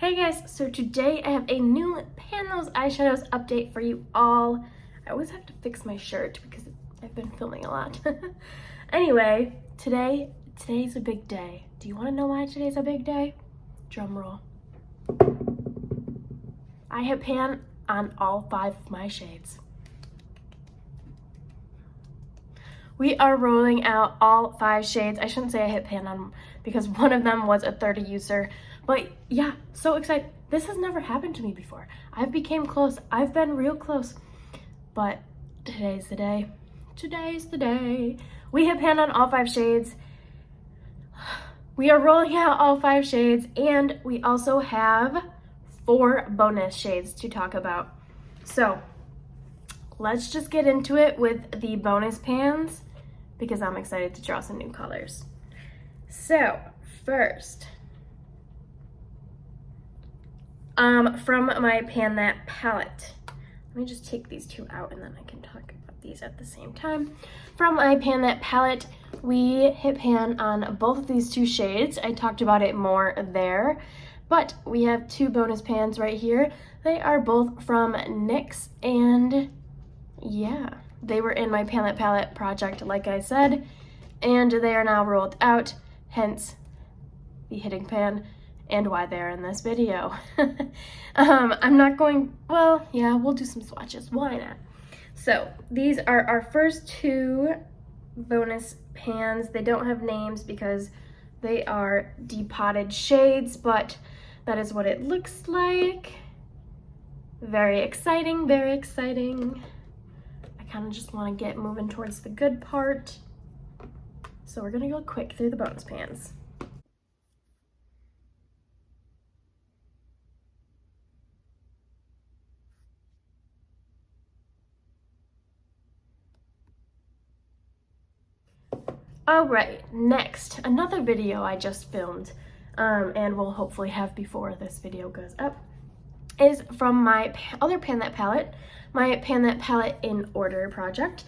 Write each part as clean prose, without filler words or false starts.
Hey guys, so today I have a new Pan Those Eyeshadows update for you all. I always have to fix my shirt because I've been filming a lot. Anyway, today's a big day. Do you want to know why today's a big day? Drum roll. I hit pan on all 5 of my shades. We are rolling out all 5 shades. I shouldn't say I hit pan on them because one of them was a 30 user. But yeah, so excited. This has never happened to me before. I've became close. I've been real close. But today's the day. Today's the day. We hit pan on all 5 shades. We are rolling out all 5 shades. And we also have 4 bonus shades to talk about. So let's just get into it with the bonus pans because I'm excited to draw some new colors. So first, from my Pan That palette. Let me just take these 2 out and then I can talk about these at the same time. From my Pan That palette, we hit pan on both of these 2 shades. I talked about it more there, but we have 2 bonus pans right here. They are both from NYX, and yeah, they were in my Pan That palette project, like I said, and they are now rolled out, hence the hitting pan and why they're in this video. I'm not going, well, yeah, we'll do some swatches, why not? So these are our first 2 bonus pans. They don't have names because they are depotted shades, but that is what it looks like. Very exciting, very exciting. I kind of just want to get moving towards the good part. So we're gonna go quick through the bonus pans. All right, next, another video I just filmed and will hopefully have before this video goes up is from my other Pan That palette, my Pan That palette in order project,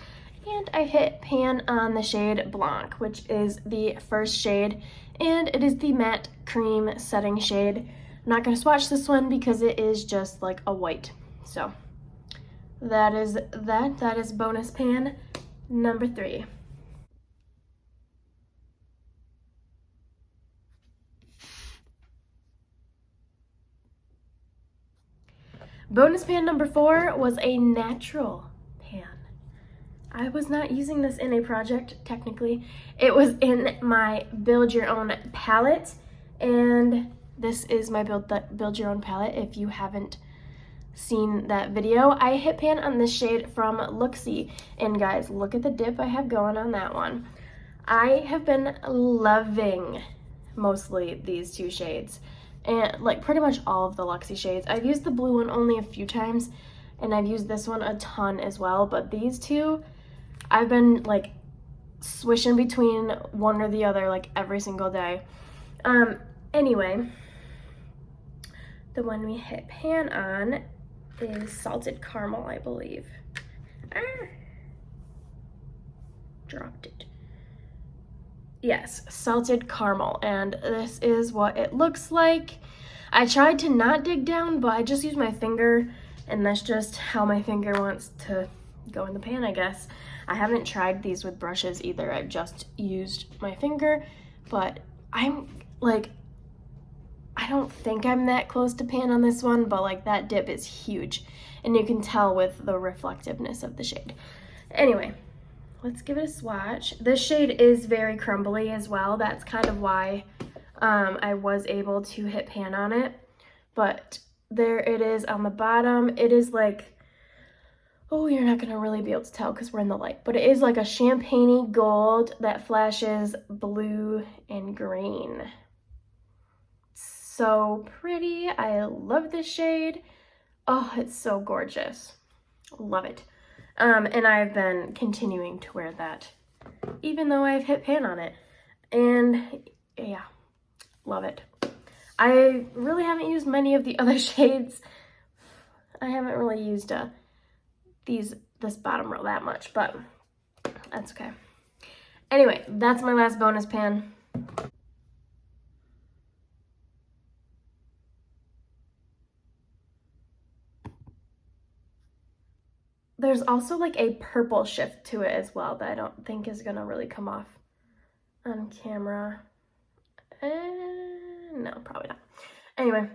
and I hit pan on the shade Blanc, which is the first shade, and it is the matte cream setting shade. I'm not going to swatch this one because it is just like a white. So that is bonus pan number 3. Bonus pan number 4 was a natural pan. I was not using this in a project, technically. It was in my Build Your Own palette, and this is my Build Your Own palette. If you haven't seen that video, I hit pan on this shade from Looksy, and guys, look at the dip I have going on that one. I have been loving mostly these 2 shades, and like pretty much all of the Luxie shades. I've used the blue one only a few times, and I've used this one a ton as well, but these 2, I've been like swishing between one or the other like every single day. Anyway, the one we hit pan on is Salted Caramel, I believe. Dropped it. Yes, Salted Caramel, and this is what it looks like. I tried to not dig down, but I just used my finger, and that's just how my finger wants to go in the pan, I guess. I haven't tried these with brushes either. I've just used my finger, but I'm like, I don't think I'm that close to pan on this one, but like that dip is huge, and you can tell with the reflectiveness of the shade. Anyway, let's give it a swatch. This shade is very crumbly as well. That's kind of why I was able to hit pan on it. But there it is on the bottom. It is like, oh, you're not gonna really be able to tell because we're in the light, but it is like a champagne-y gold that flashes blue and green. So pretty. I love this shade. Oh, it's so gorgeous. Love it. And I've been continuing to wear that even though I've hit pan on it, and yeah, love it. I really haven't used many of the other shades. I haven't really used this bottom row that much, but that's okay. Anyway, that's my last bonus pan. there's also like a purple shift to it as well that I don't think is gonna really come off on camera. No, probably not. Anyway,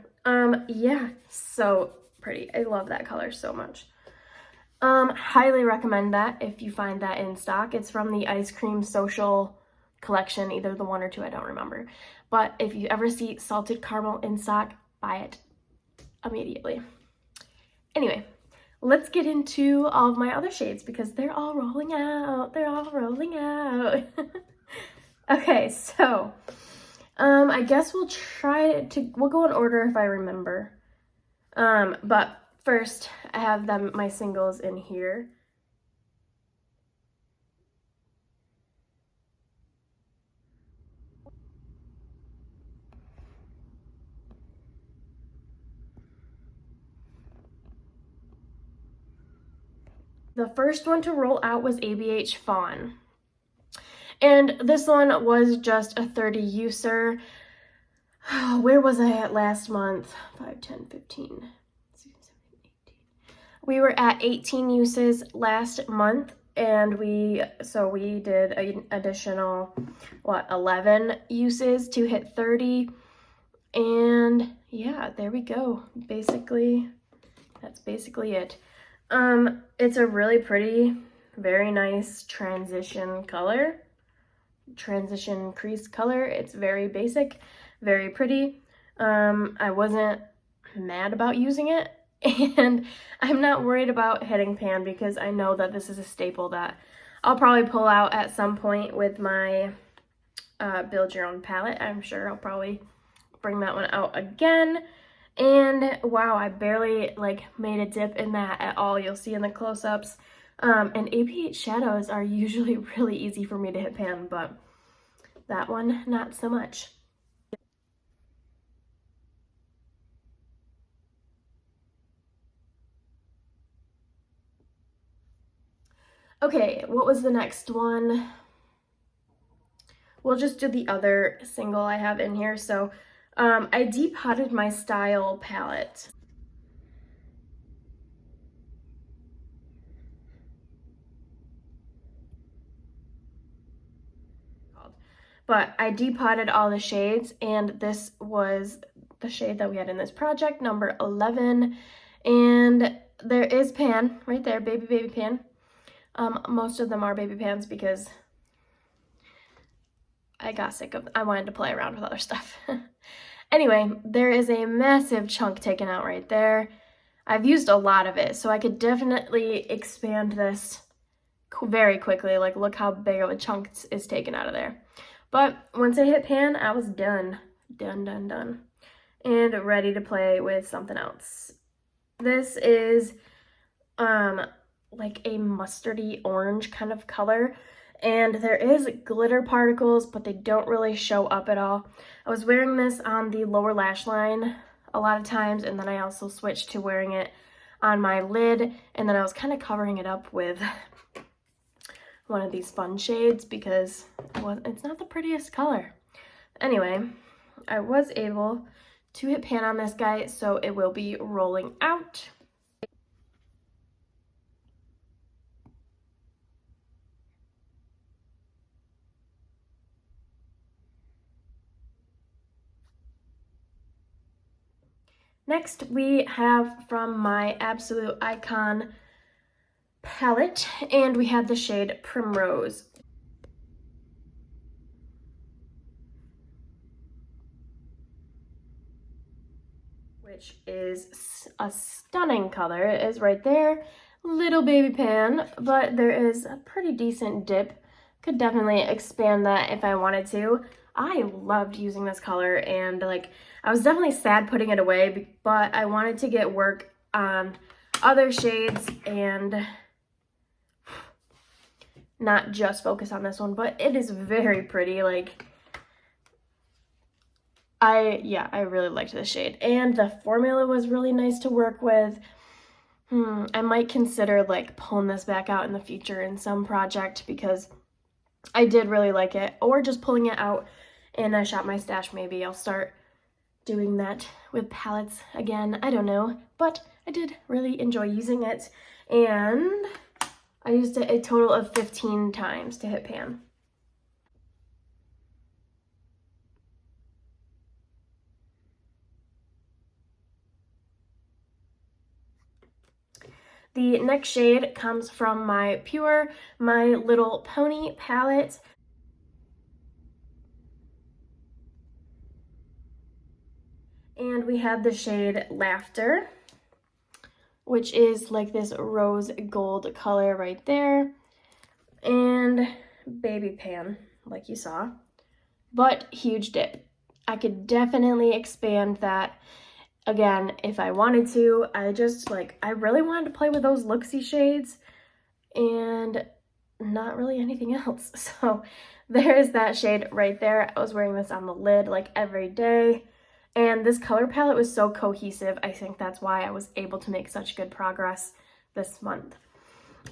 yeah, so pretty. I love that color so much. Highly recommend that if you find that in stock. It's from the Ice Cream Social collection, either the 1 or 2, I don't remember. But if you ever see Salted Caramel in stock, buy it immediately. Anyway, let's get into all of my other shades because they're all rolling out. They're all rolling out. Okay, so I guess we'll go in order if I remember. But first I have my singles in here. The first one to roll out was Abh Fawn. And this one was just a 30 user. Where was I at last month? 5, 10, 15, 16, 17, 18. We were at 18 uses last month, and we did an additional, 11 uses to hit 30. And yeah, there we go. That's basically it. It's a really pretty, very nice transition crease color. It's very basic, very pretty. I wasn't mad about using it, and I'm not worried about hitting pan because I know that this is a staple that I'll probably pull out at some point with my Build Your Own palette. I'm sure I'll probably bring that one out again. And wow, I barely made a dip in that at all. You'll see in the close-ups. And Abh shadows are usually really easy for me to hit pan, but that one, not so much. Okay, what was the next one? We'll just do the other single I have in here. So I depotted my Style palette. But I depotted all the shades, and this was the shade that we had in this project, number 11. And there is pan right there, baby pan. Most of them are baby pans because I wanted to play around with other stuff. Anyway, there is a massive chunk taken out right there. I've used a lot of it, so I could definitely expand this very quickly. Look how big of a chunk is taken out of there. But once I hit pan, I was done. Done. And ready to play with something else. This is like a mustardy orange kind of color. And there is glitter particles, but they don't really show up at all. I was wearing this on the lower lash line a lot of times, and then I also switched to wearing it on my lid, and then I was kind of covering it up with one of these fun shades because it's not the prettiest color. Anyway, I was able to hit pan on this guy, so it will be rolling out. Next, we have from my Absolute Icon palette, and we have the shade Primrose. Which is a stunning color. It is right there. Little baby pan, but there is a pretty decent dip. Could definitely expand that if I wanted to. I loved using this color, and I was definitely sad putting it away, but I wanted to get work on other shades and not just focus on this one. But it is very pretty. I really liked this shade, and the formula was really nice to work with. I might consider pulling this back out in the future in some project because I did really like it, or just pulling it out in a Shop My Stash. Maybe I'll start doing that with palettes again. I don't know, but I did really enjoy using it. And I used it a total of 15 times to hit pan. The next shade comes from my Pure My Little Pony palette. And we have the shade Laughter, which is like this rose gold color right there. And Baby Pan, like you saw. But huge dip. I could definitely expand that again if I wanted to. I really wanted to play with those looksy shades and not really anything else. So there's that shade right there. I was wearing this on the lid like every day. And this color palette was so cohesive. I think that's why I was able to make such good progress this month.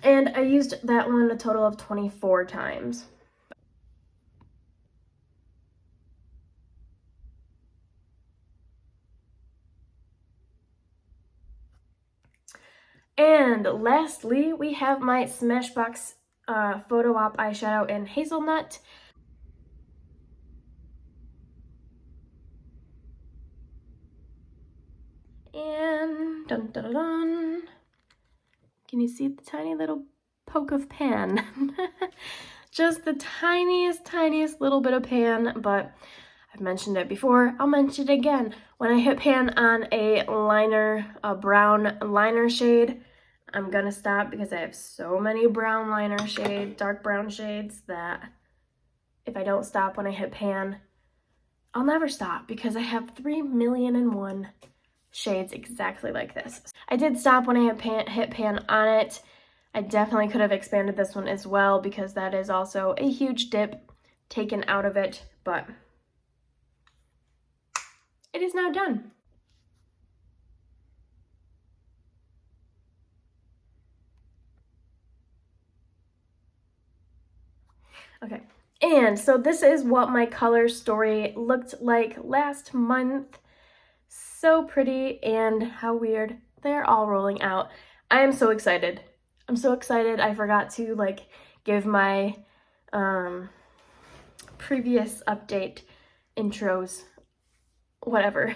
And I used that one a total of 24 times. And lastly, we have my Smashbox Photo Op eyeshadow in Hazelnut. And dun dun dun dun. Can you see the tiny little poke of pan? Just the tiniest little bit of pan, but I've mentioned it before, I'll mention it again. When I hit pan on a brown liner shade, I'm gonna stop because I have so many brown liner shades, dark brown shades, that if I don't stop when I hit pan, I'll never stop because I have 3,000,001 shades exactly like this. I did stop when I hit pan on it. I definitely could have expanded this one as well because that is also a huge dip taken out of it, but it is now done. Okay, and so this is what my color story looked like last month. So pretty, and how weird. They're all rolling out. I am so excited. I'm so excited. I forgot to give my previous update intros, whatever.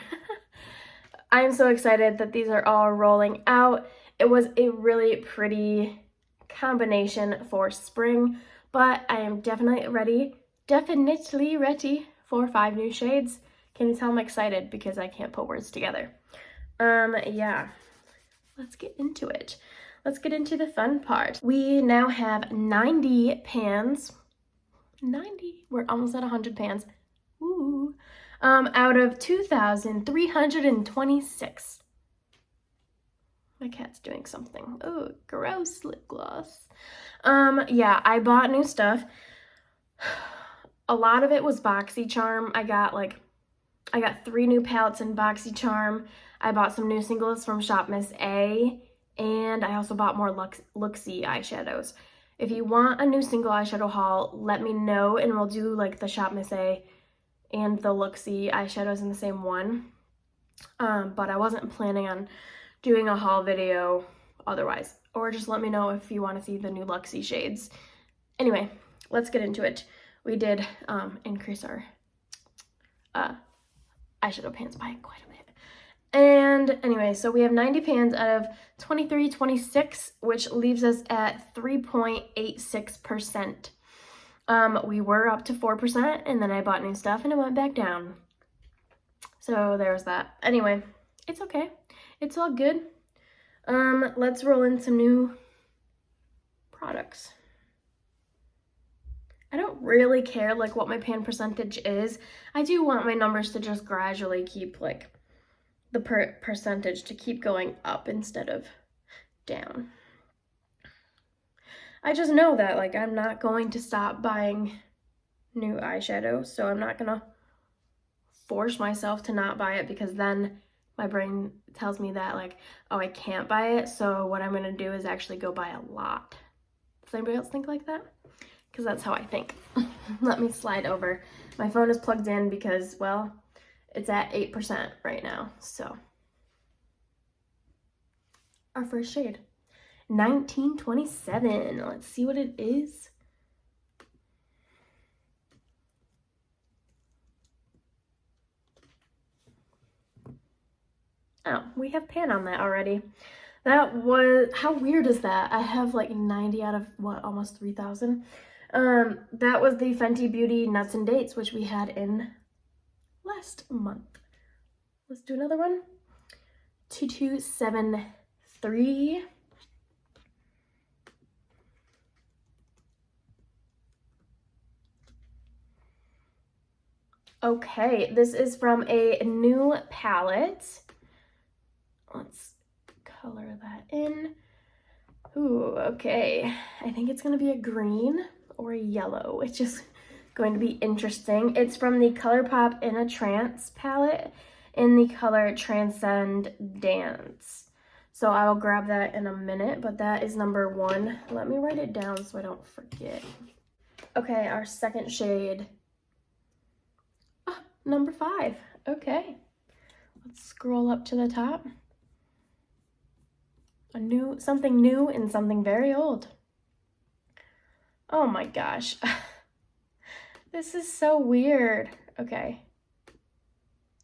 I am so excited that these are all rolling out. It was a really pretty combination for spring, but I am definitely ready for 5 new shades. Can you tell I'm excited because I can't put words together? Yeah, let's get into it. Let's get into the fun part. We now have 90 pans. 90, we're almost at 100 pans. Ooh. Out of 2,326. My cat's doing something. Oh, gross lip gloss. Yeah, I bought new stuff. A lot of it was BoxyCharm. I got 3 new palettes in BoxyCharm. I bought some new singles from Shop Miss A, and I also bought more Luxie eyeshadows. If you want a new single eyeshadow haul, let me know, and we'll do the Shop Miss A and the Luxie eyeshadows in the same one. But I wasn't planning on doing a haul video otherwise. Or just let me know if you want to see the new Luxie shades. Anyway, let's get into it. We did increase our eyeshadow pans by quite a bit. And anyway, so we have 90 pans out of 2326, which leaves us at 3.86%. We were up to 4%, and then I bought new stuff and it went back down. So there's that. Anyway, it's okay. It's all good. Let's roll in some new products. I don't really care what my pan percentage is. I do want my numbers to just gradually keep the percentage to keep going up instead of down. I just know that I'm not going to stop buying new eyeshadow, so I'm not gonna force myself to not buy it because then my brain tells me that oh, I can't buy it, so what I'm gonna do is actually go buy a lot. Does anybody else think like that? Because that's how I think. Let me slide over. My phone is plugged in because, well, it's at 8% right now, so. Our first shade 1927. Let's see what it is. Oh, we have pan on that already. That was, how weird is that? I have like 90 out of what, almost 3,000. That was the Fenty Beauty Nuts and Dates, which we had in last month. Let's do another one. 2273. Okay, this is from a new palette. Let's color that in. Ooh, okay. I think it's gonna be a green or a yellow, which is going to be interesting. It's from the ColourPop In a Trance palette in the color Transcend Dance. So I will grab that in a minute, but that is number 1. Let me write it down so I don't forget. Okay, our second shade. Number 5. Okay. Let's scroll up to the top. Something new and something very old. Oh my gosh. This is so weird. Okay.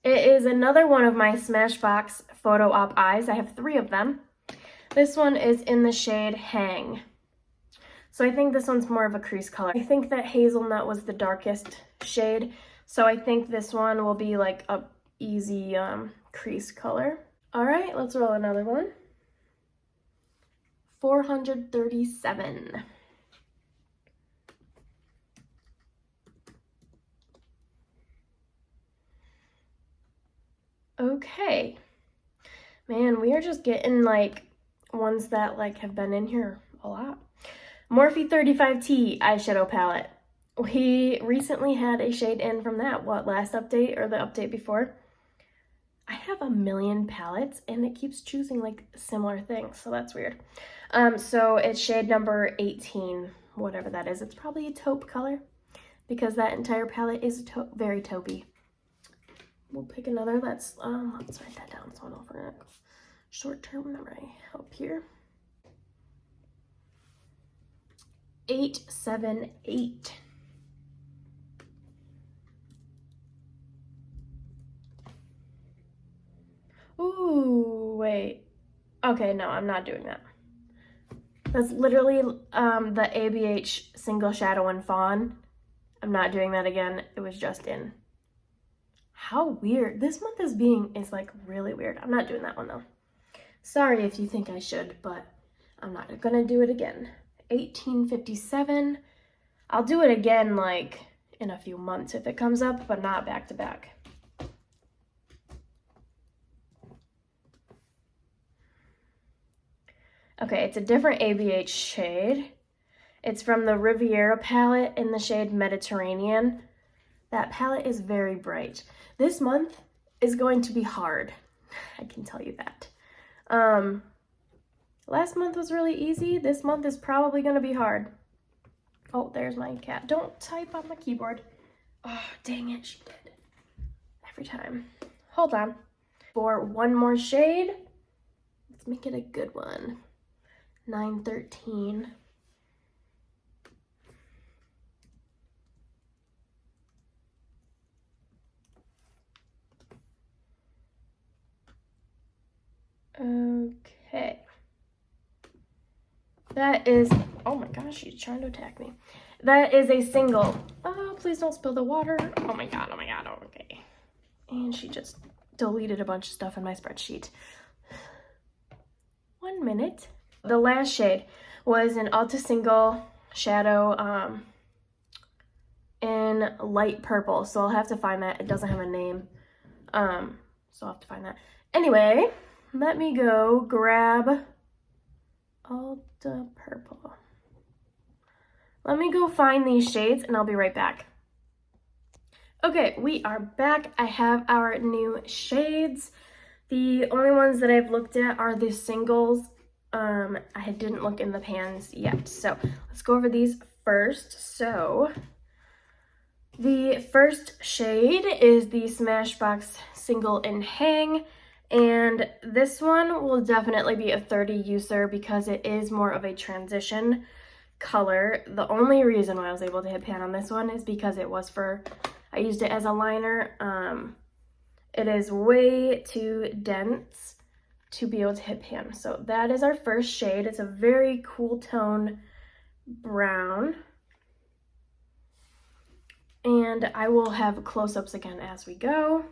It is another one of my Smashbox Photo Op eyes. I have 3 of them. This one is in the shade Hang. So I think this one's more of a crease color. I think that Hazelnut was the darkest shade. So I think this one will be like a easy crease color. All right, let's roll another one. 437. Okay. Man, we are just getting like ones that like have been in here a lot. Morphe 35T eyeshadow palette. We recently had a shade in from that, last update or the update before. I have a million palettes and it keeps choosing like similar things, so that's weird. So it's shade number 18, whatever that is. It's probably a taupe color because that entire palette is very taupey. We'll pick another. Let's write that down so I don't forget. Short-term memory help here. 878. Ooh, wait. Okay, no, I'm not doing that. That's literally the ABH Single Shadow and Fawn. I'm not doing that again. It was just in. How weird. This month is like really weird. I'm not doing that one though. Sorry if you think I should, but I'm not gonna do it again. 1857. I'll do it again like in a few months if it comes up, but not back to back. Okay, it's a different ABH shade. It's from the Riviera palette in the shade Mediterranean. That palette is very bright. This month is going to be hard. I can tell you that. Last month was really easy. This month is probably going to be hard. Oh, there's my cat. Don't type on the keyboard. Oh, dang it, she did. Every time. Hold on. For one more shade, let's make it a good one. 913. Okay. That is, oh my gosh, she's trying to attack me. That is a single. Oh, please don't spill the water. Oh my god, okay. And she just deleted a bunch of stuff in my spreadsheet. 1 minute. The last shade was an Ulta Single Shadow in light purple. So I'll have to find that. It doesn't have a name. So I'll have to find that. Anyway, let me go grab Ulta Purple. Let me go find these shades and I'll be right back. Okay, we are back. I have our new shades. The only ones that I've looked at are the singles. I didn't look in the pans yet. So let's go over these first. So the first shade is the Smashbox Single in Hang. And this one will definitely be a 30 user because it is more of a transition color. The only reason why I was able to hit pan on this one is because I used it as a liner. It is way too dense to be able to hit pan. So that is our first shade. It's a very cool tone brown. And I will have close-ups again as we go.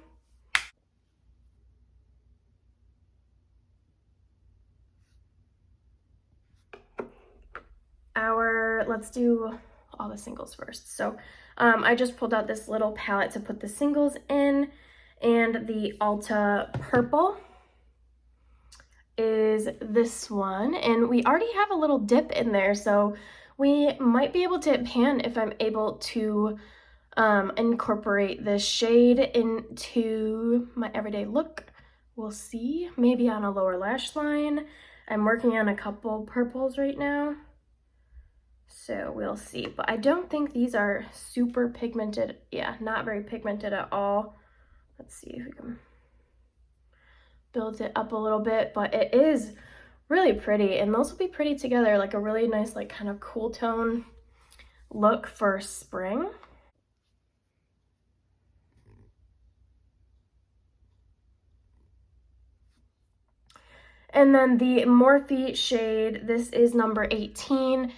Let's do all the singles first. So I just pulled out this little palette to put the singles in, and the Ulta purple is this one, and we already have a little dip in there, so we might be able to hit pan if I'm able to incorporate this shade into my everyday look. We'll see, maybe on a lower lash line. I'm working on a couple purples right now, so we'll see. But I don't think these are super pigmented. Yeah, not very pigmented at all. Let's see if we can build it up a little bit, but it is really pretty, and those will be pretty together, like a really nice, like kind of cool tone look for spring. And then the Morphe shade, this is number 18.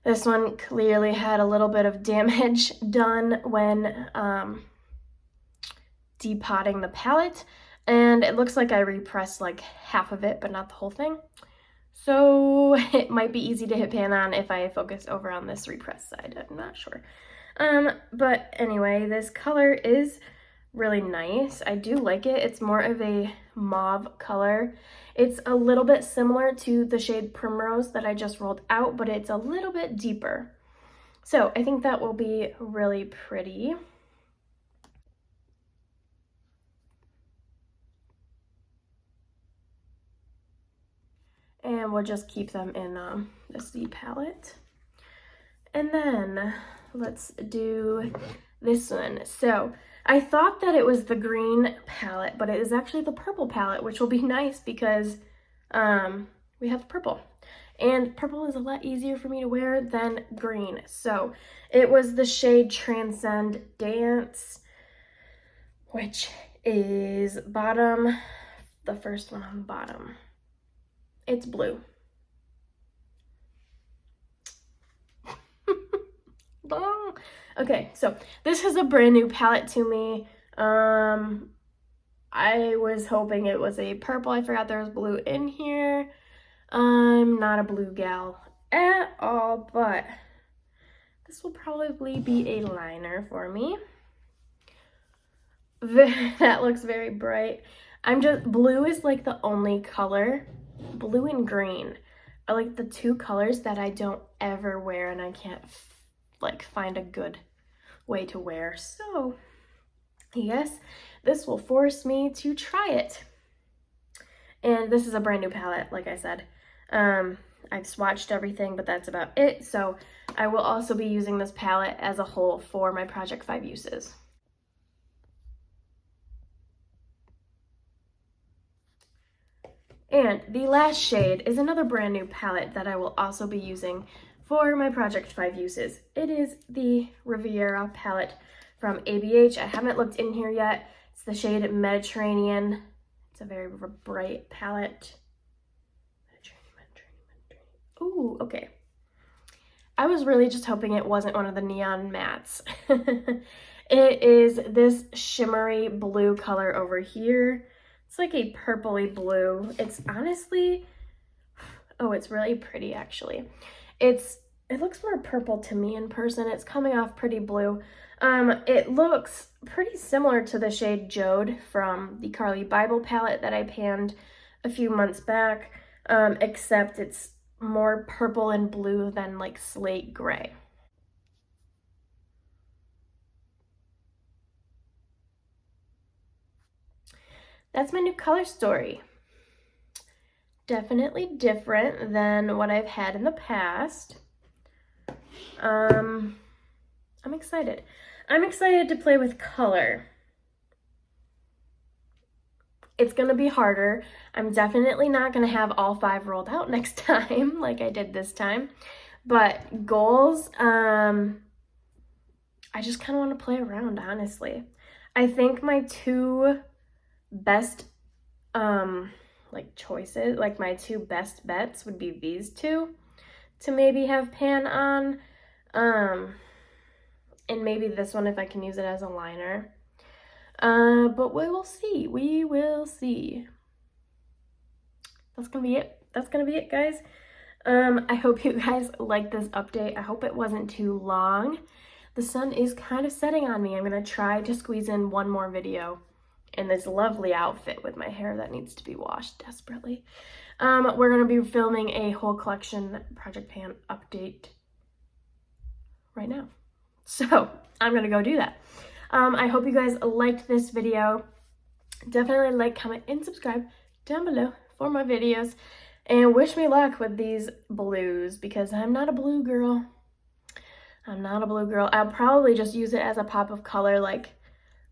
This one clearly had a little bit of damage done when depotting the palette, and it looks like I repressed like half of it, but not the whole thing. So it might be easy to hit pan on if I focus over on this repressed side. I'm not sure. But anyway, this color is really nice. I do like it. It's more of a mauve color. It's a little bit similar to the shade Primrose that I just rolled out, but it's a little bit deeper. So I think that will be really pretty. And we'll just keep them in the C palette. And then let's do this one. So I thought that it was the green palette, but it is actually the purple palette, which will be nice because we have purple. And purple is a lot easier for me to wear than green. So it was the shade Transcend Dance, which is bottom, the first one on the bottom. It's blue. Okay, so this is a brand new palette to me. I was hoping it was a purple. I forgot there was blue in here. I'm not a blue gal at all, but this will probably be a liner for me. That looks very bright. Blue is like the only color, blue and green are like the two colors that I don't ever wear, and I can't like find a good way to wear. So yes, this will force me to try it. And this is a brand new palette, like I said. I've swatched everything, but that's about it. So I will also be using this palette as a whole for my Project 5 uses. And the last shade is another brand new palette that I will also be using for my Project 5 uses. It is the Riviera Palette from ABH. I haven't looked in here yet. It's the shade Mediterranean. It's a very bright palette. Mediterranean. Ooh, okay. I was really just hoping it wasn't one of the neon mattes. It is this shimmery blue color over here. It's like a purpley blue. It's honestly, oh, it's really pretty actually. It looks more purple to me in person. It's coming off pretty blue. It looks pretty similar to the shade Jode from the Carly Bible palette that I panned a few months back, except it's more purple and blue than like slate gray. That's my new color story. Definitely different than what I've had in the past. I'm excited. I'm excited to play with color. it's gonna be harder. I'm definitely not gonna have all 5 rolled out next time like I did this time. But goals, I just kind of want to play around, honestly. I think my 2 best like choices, like my 2 best bets would be these 2 to maybe have pan on, and maybe this one if I can use it as a liner. But we will see. We will see. That's gonna be it. That's gonna be it, guys. I hope you guys liked this update. I hope it wasn't too long. The sun is kind of setting on me. I'm gonna try to squeeze in one more video in this lovely outfit with my hair that needs to be washed desperately. We're gonna be filming a whole collection Project Pan update right now. So I'm gonna go do that. I hope you guys liked this video. Definitely like, comment, and subscribe down below for more videos. And wish me luck with these blues because I'm not a blue girl. I'm not a blue girl. I'll probably just use it as a pop of color like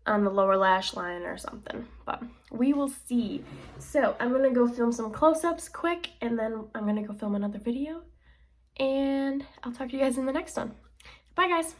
on the lower lash line or something. But we will see. So I'm going to go film some close-ups quick and then I'm going to go film another video. And I'll talk to you guys in the next one. Bye, guys.